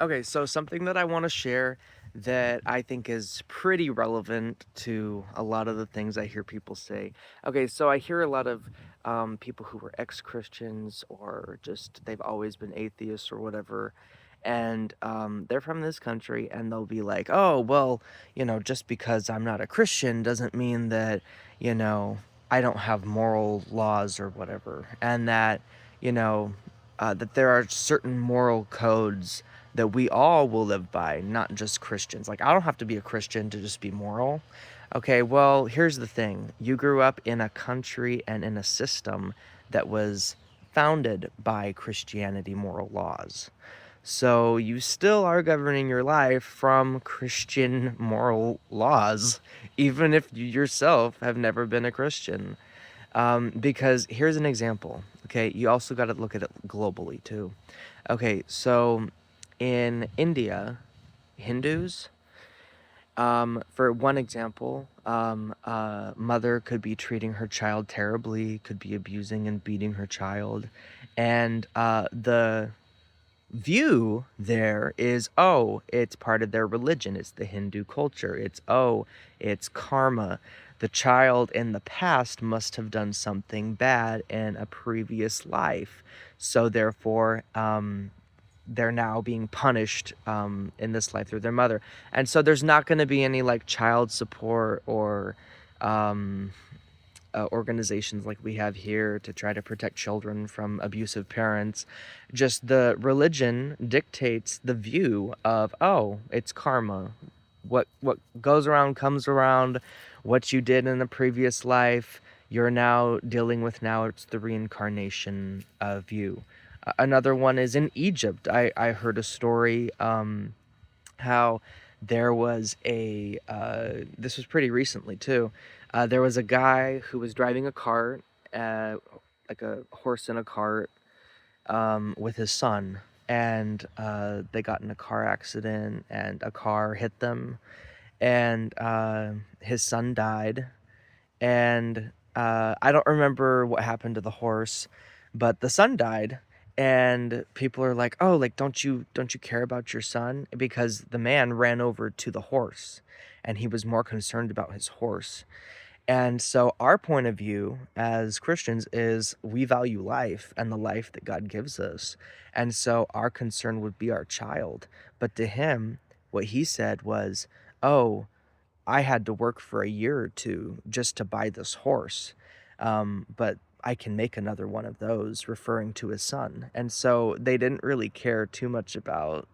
Okay, so something that I want to share that I think is pretty relevant to a lot of the things I hear people say. Okay, so I hear a lot of people who were ex-Christians or just they've always been atheists or whatever, and they're from this country and they'll be like, oh, well, just because I'm not a Christian doesn't mean that, you know, I don't have moral laws or whatever, and that, you know, that there are certain moral codes that we all will live by, not just Christians. Like, I don't have to be a Christian to just be moral. Okay, well, here's the thing. You grew up in a country and in a system that was founded by Christianity moral laws. So you still are governing your life from Christian moral laws, even if you yourself have never been a Christian. Because here's an example. Okay, you also got to look at it globally too. Okay, so in India, Hindus, for one example, a mother could be treating her child terribly, could be abusing and beating her child, and the view there is, oh, it's part of their religion, it's the Hindu culture, it's karma. The child in the past must have done something bad in a previous life, so therefore they're now being punished in this life through their mother. And so there's not going to be any like child support or um, organizations like we have here to try to protect children from abusive parents. Just the religion dictates the view of, oh, it's karma. What goes around comes around. What you did in a previous life, you're now dealing with now. It's the reincarnation of you. Another one is in Egypt. I heard a story how there was this was pretty recently too. There was a guy who was driving a cart, uh, like a horse in a cart, with his son, and they got in a car accident, and a car hit them, and his son died, and I don't remember what happened to the horse, but the son died, and people are like, "Oh, like don't you care about your son?" Because the man ran over to the horse, and he was more concerned about his horse. And so our point of view as Christians is we value life and the life that God gives us. And so our concern would be our child. But to him, what he said was, "Oh, I had to work for a year or two just to buy this horse. But I can make another one of those," referring to his son. And so they didn't really care too much about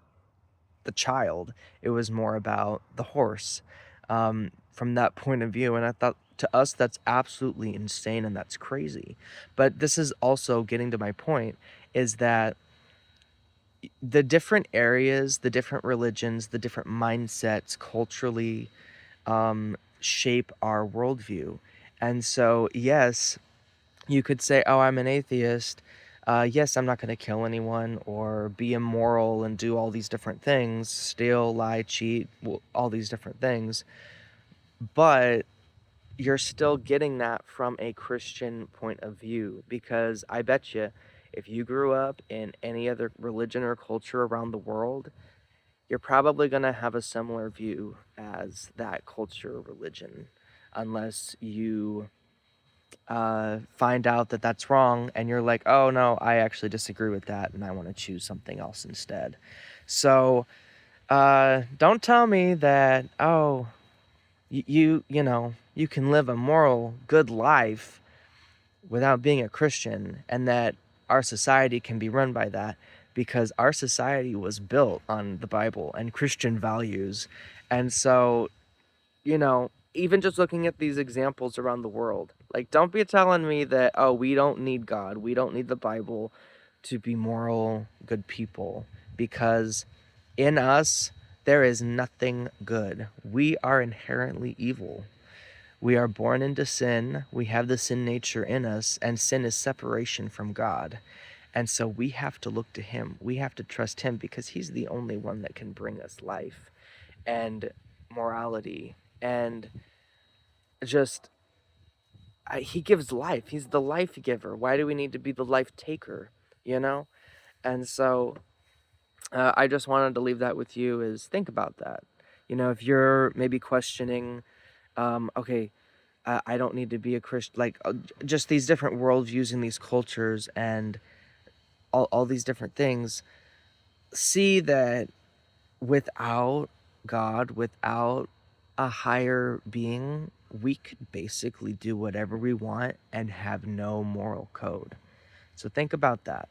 the child. It was more about the horse from that point of view. And I thought to us, that's absolutely insane and that's crazy. But this is also getting to my point is that the different areas, the different religions, the different mindsets culturally shape our worldview. And so, yes, you could say, oh, I'm an atheist. Yes, I'm not going to kill anyone or be immoral and do all these different things, steal, lie, cheat, all these different things. But you're still getting that from a Christian point of view because I bet you if you grew up in any other religion or culture around the world, you're probably going to have a similar view as that culture or religion, unless you find out that that's wrong and you're like, oh no, I actually disagree with that and I want to choose something else instead. So don't tell me that, oh, you can live a moral, good life without being a Christian, and that our society can be run by that, because our society was built on the Bible and Christian values. And so, even just looking at these examples around the world, like, don't be telling me that, oh, we don't need God, we don't need the Bible to be moral, good people, because in us, there is nothing good. We are inherently evil. We are born into sin. We have the sin nature in us, and sin is separation from God. And so we have to look to Him. We have to trust Him because He's the only one that can bring us life and morality and just He gives life. He's the life giver. Why do we need to be the life taker? You know? And so I just wanted to leave that with you is think about that. You know, if you're maybe questioning, okay, I don't need to be a Christian, like just these different worldviews and these cultures and all these different things, see that without God, without a higher being, we could basically do whatever we want and have no moral code. So think about that.